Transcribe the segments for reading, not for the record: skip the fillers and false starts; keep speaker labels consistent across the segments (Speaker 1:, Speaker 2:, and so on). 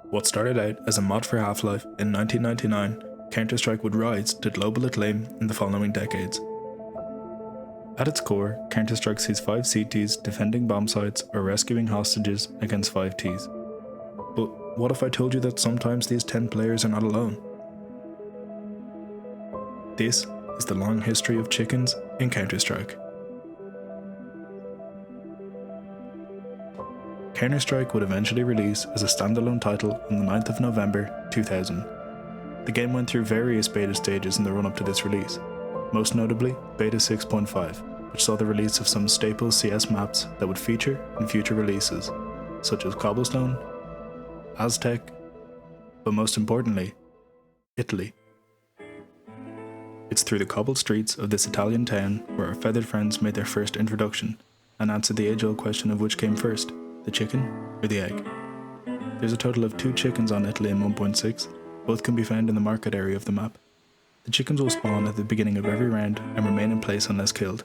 Speaker 1: What started out as a mod for Half-Life in 1999, Counter-Strike would rise to global acclaim in the following decades. At its core, Counter-Strike sees 5 CTs defending bomb sites or rescuing hostages against 5 Ts. But what if I told you that sometimes these 10 players are not alone? This is the long history of chickens in Counter-Strike. Counter-Strike would eventually release as a standalone title on the 9th of November 2000. The game went through various beta stages in the run-up to this release, most notably Beta 6.5, which saw the release of some staple CS maps that would feature in future releases, such as Cobblestone, Aztec, but most importantly, Italy. It's through the cobbled streets of this Italian town where our feathered friends made their first introduction and answered the age-old question of which came first, the chicken or the egg. There's a total of 2 chickens on Italy in 1.6, both can be found in the market area of the map. The chickens will spawn at the beginning of every round and remain in place unless killed.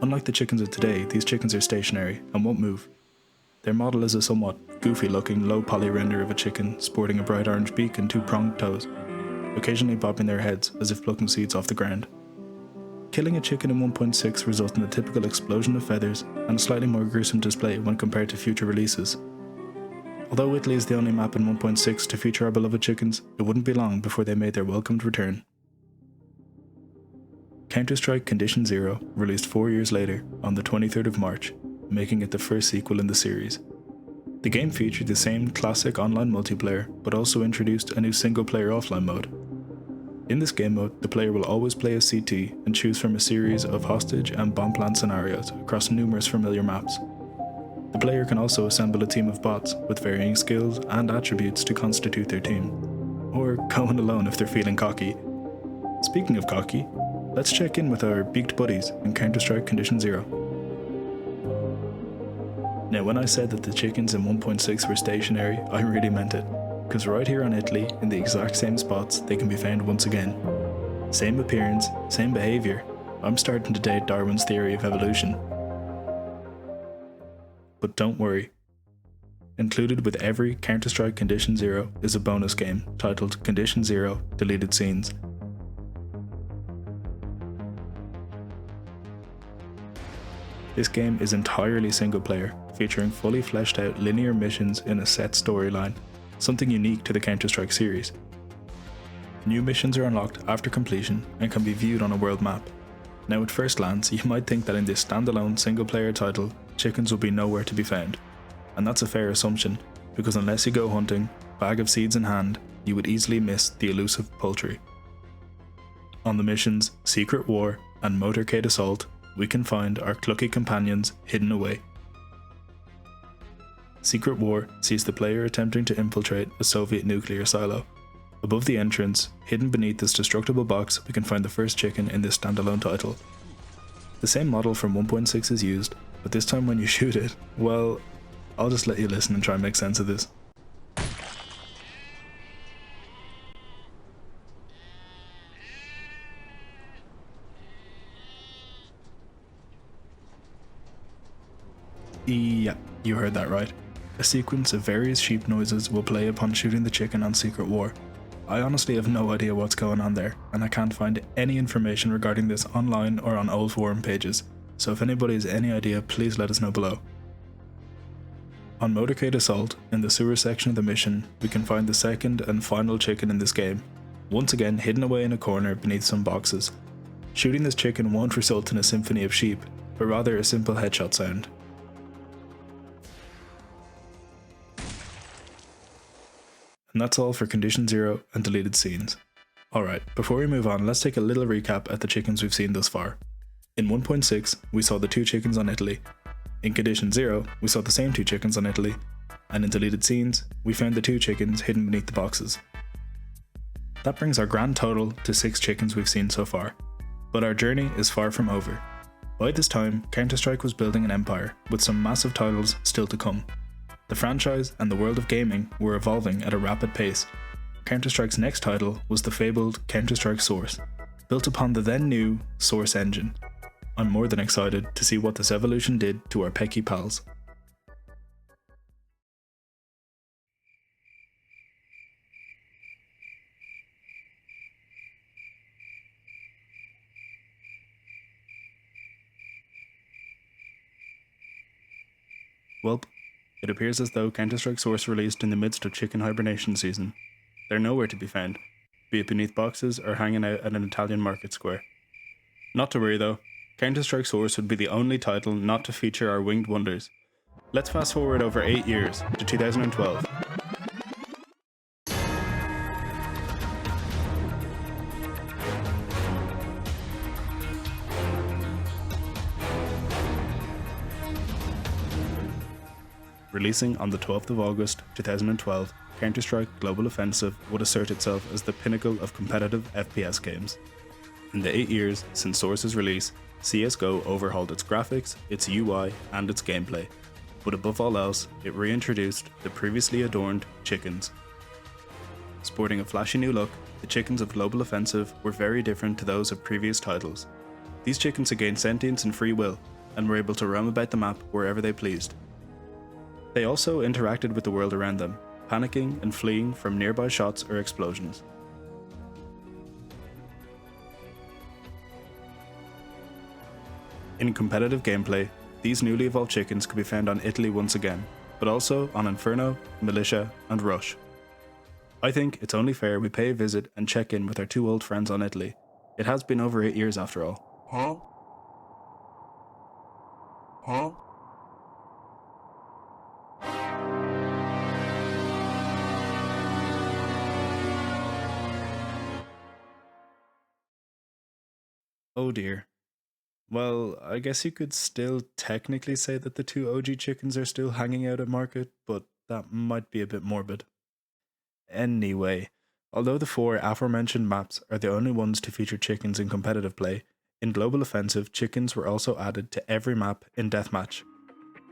Speaker 1: Unlike the chickens of today, these chickens are stationary and won't move. Their model is a somewhat goofy looking low poly render of a chicken sporting a bright orange beak and 2 pronged toes, occasionally bobbing their heads as if plucking seeds off the ground. Killing a chicken in 1.6 results in the typical explosion of feathers and a slightly more gruesome display when compared to future releases. Although Italy is the only map in 1.6 to feature our beloved chickens, it wouldn't be long before they made their welcomed return. Counter-Strike Condition Zero released 4 years later on the 23rd of March, making it the first sequel in the series. The game featured the same classic online multiplayer, but also introduced a new single-player offline mode. In this game mode, the player will always play as CT and choose from a series of hostage and bomb plant scenarios across numerous familiar maps. The player can also assemble a team of bots with varying skills and attributes to constitute their team, or go in alone if they're feeling cocky. Speaking of cocky, let's check in with our beaked buddies in Counter-Strike Condition Zero. Now, when I said that the chickens in 1.6 were stationary, I really meant it. Because right here on Italy, in the exact same spots, they can be found once again. Same appearance, same behaviour. I'm starting to date Darwin's theory of evolution. But don't worry. Included with every Counter-Strike Condition Zero is a bonus game titled Condition Zero Deleted Scenes. This game is entirely single player, featuring fully fleshed out linear missions in a set storyline, something unique to the Counter-Strike series. New missions are unlocked after completion and can be viewed on a world map. Now at first glance, you might think that in this standalone single-player title, chickens will be nowhere to be found. And that's a fair assumption, because unless you go hunting, bag of seeds in hand, you would easily miss the elusive poultry. On the missions Secret War and Motorcade Assault, we can find our clucky companions hidden away. Secret War sees the player attempting to infiltrate a Soviet nuclear silo. Above the entrance, hidden beneath this destructible box, we can find the first chicken in this standalone title. The same model from 1.6 is used, but this time when you shoot it, well, I'll just let you listen and try and make sense of this. Yeah, you heard that right. A sequence of various sheep noises will play upon shooting the chicken on Secret War. I honestly have no idea what's going on there, and I can't find any information regarding this online or on old forum pages, so if anybody has any idea, please let us know below. On Motorcade Assault, in the sewer section of the mission, we can find the second and final chicken in this game, once again hidden away in a corner beneath some boxes. Shooting this chicken won't result in a symphony of sheep, but rather a simple headshot sound. And that's all for Condition Zero and Deleted Scenes. Alright, before we move on, let's take a little recap at the chickens we've seen thus far. In 1.6, we saw the 2 chickens on Italy. In Condition Zero, we saw the same 2 chickens on Italy. And in Deleted Scenes, we found the 2 chickens hidden beneath the boxes. That brings our grand total to 6 chickens we've seen so far. But our journey is far from over. By this time, Counter-Strike was building an empire, with some massive titles still to come. The franchise and the world of gaming were evolving at a rapid pace. Counter-Strike's next title was the fabled Counter-Strike-Source, built upon the then new Source engine. I'm more than excited to see what this evolution did to our pecky pals. Well, it appears as though CounterstrikeSource released in the midst of chicken hibernation season. They're nowhere to be found, be it beneath boxes or hanging out at an Italian market square. Not to worry though, CounterstrikeSource would be the only title not to feature our winged wonders. Let's fast forward over 8 years to 2012. Releasing on the 12th of August 2012, Counter-Strike Global Offensive would assert itself as the pinnacle of competitive FPS games. In the 8 years since Source's release, CSGO overhauled its graphics, its UI, and its gameplay, but above all else, it reintroduced the previously adorned chickens. Sporting a flashy new look, the chickens of Global Offensive were very different to those of previous titles. These chickens had gained sentience and free will, and were able to roam about the map wherever they pleased. They also interacted with the world around them, panicking and fleeing from nearby shots or explosions. In competitive gameplay, these newly evolved chickens could be found on Italy once again, but also on Inferno, Militia, and Rush. I think it's only fair we pay a visit and check in with our two old friends on Italy. It has been over 8 years after all.
Speaker 2: Huh?
Speaker 1: Oh dear. Well, I guess you could still technically say that the two OG chickens are still hanging out at market, but that might be a bit morbid. Anyway, although the 4 aforementioned maps are the only ones to feature chickens in competitive play, in Global Offensive, chickens were also added to every map in Deathmatch.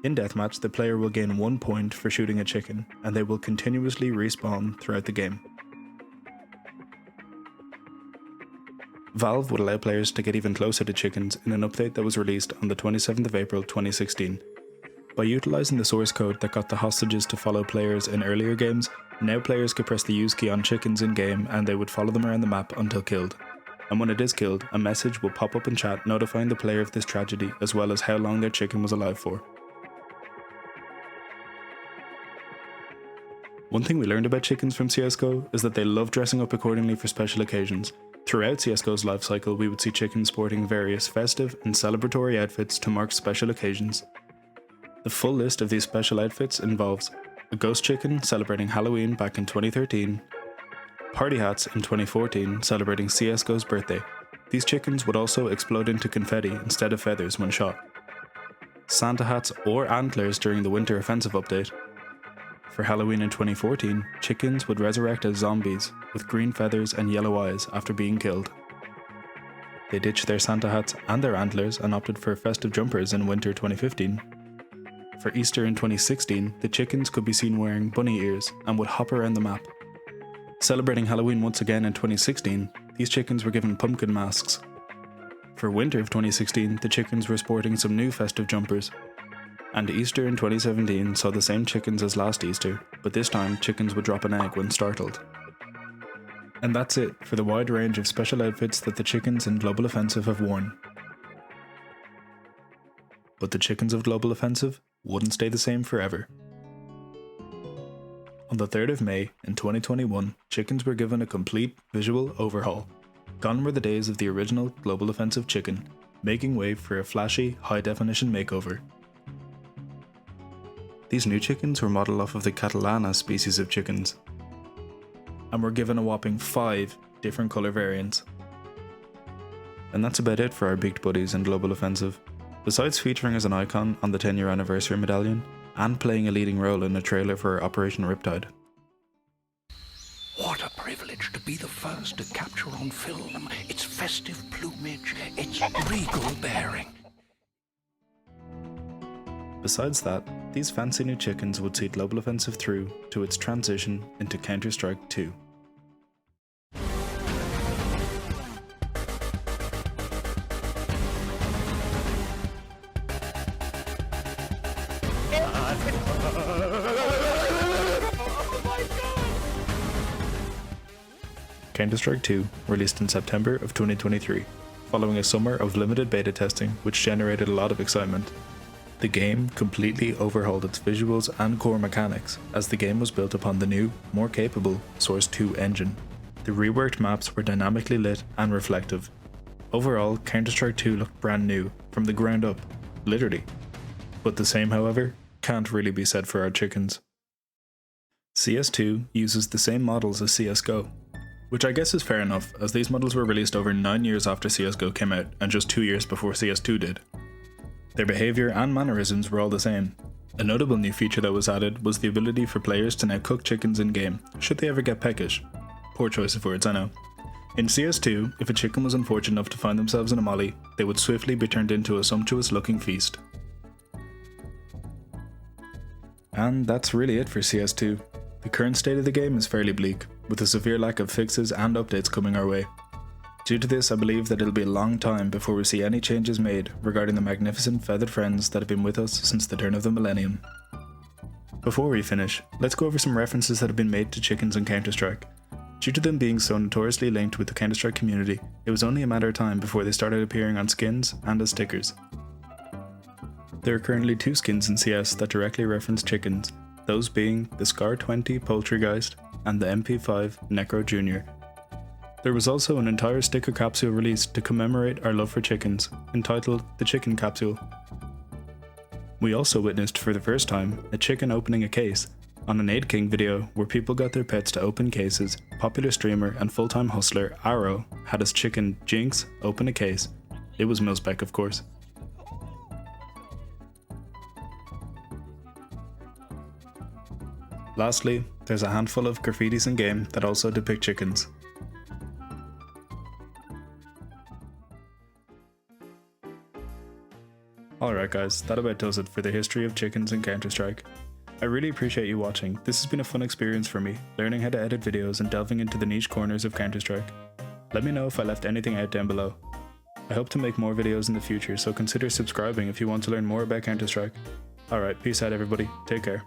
Speaker 1: In Deathmatch, the player will gain 1 point for shooting a chicken, and they will continuously respawn throughout the game. Valve would allow players to get even closer to chickens in an update that was released on the 27th of April 2016. By utilising the source code that got the hostages to follow players in earlier games, now players could press the use key on chickens in game and they would follow them around the map until killed. And when it is killed, a message will pop up in chat notifying the player of this tragedy as well as how long their chicken was alive for. One thing we learned about chickens from CSGO is that they love dressing up accordingly for special occasions. Throughout CSGO's lifecycle, we would see chickens sporting various festive and celebratory outfits to mark special occasions. The full list of these special outfits involves a ghost chicken celebrating Halloween back in 2013, party hats in 2014 celebrating CSGO's birthday. These chickens would also explode into confetti instead of feathers when shot. Santa hats or antlers during the Winter Offensive update. For Halloween in 2014, chickens would resurrect as zombies with green feathers and yellow eyes after being killed. They ditched their Santa hats and their antlers and opted for festive jumpers in winter 2015. For Easter in 2016, the chickens could be seen wearing bunny ears and would hop around the map. Celebrating Halloween once again in 2016, these chickens were given pumpkin masks. For winter of 2016, the chickens were sporting some new festive jumpers. And Easter in 2017 saw the same chickens as last Easter, but this time chickens would drop an egg when startled. And that's it for the wide range of special outfits that the chickens in Global Offensive have worn. But the chickens of Global Offensive wouldn't stay the same forever. On the 3rd of May in 2021, chickens were given a complete visual overhaul. Gone were the days of the original Global Offensive chicken, making way for a flashy, high-definition makeover. These new chickens were modelled off of the Catalana species of chickens, and were given a whopping 5 different colour variants. And that's about it for our beaked buddies in Global Offensive. Besides featuring as an icon on the 10-year anniversary medallion, and playing a leading role in a trailer for Operation Riptide.
Speaker 2: What a privilege to be the first to capture on film its festive plumage, its regal bearing.
Speaker 1: Besides that, these fancy new chickens would see Global Offensive through to its transition into Counter-Strike 2. Counter-Strike 2 released in September of 2023, following a summer of limited beta testing which generated a lot of excitement. The game completely overhauled its visuals and core mechanics, as the game was built upon the new, more capable Source 2 engine. The reworked maps were dynamically lit and reflective. Overall, Counter-Strike 2 looked brand new, from the ground up, literally. But the same, however, can't really be said for our chickens. CS2 uses the same models as CSGO, which I guess is fair enough, as these models were released over 9 years after CSGO came out and just 2 years before CS2 did. Their behaviour and mannerisms were all the same. A notable new feature that was added was the ability for players to now cook chickens in-game, should they ever get peckish. Poor choice of words, I know. In CS2, if a chicken was unfortunate enough to find themselves in a molly, they would swiftly be turned into a sumptuous looking feast. And that's really it for CS2. The current state of the game is fairly bleak, with a severe lack of fixes and updates coming our way. Due to this, I believe that it'll be a long time before we see any changes made regarding the magnificent feathered friends that have been with us since the turn of the millennium. Before we finish, let's go over some references that have been made to chickens in Counter-Strike. Due to them being so notoriously linked with the Counter-Strike community, it was only a matter of time before they started appearing on skins and as stickers. There are currently 2 skins in CS that directly reference chickens, those being the Scar 20 Poultrygeist and the MP5 Necro Jr. There was also an entire sticker capsule released to commemorate our love for chickens, entitled the Chicken Capsule. We also witnessed for the first time a chicken opening a case. On an 8 King video where people got their pets to open cases, popular streamer and full-time hustler Arrow had his chicken Jinx open a case. It was Milspec, of course. Lastly, there's a handful of graffitis in game that also depict chickens. Alright guys, that about does it for the history of chickens in Counter-Strike. I really appreciate you watching. This has been a fun experience for me, learning how to edit videos and delving into the niche corners of Counter-Strike. Let me know if I left anything out down below. I hope to make more videos in the future, so consider subscribing if you want to learn more about Counter-Strike. Alright, peace out everybody, take care.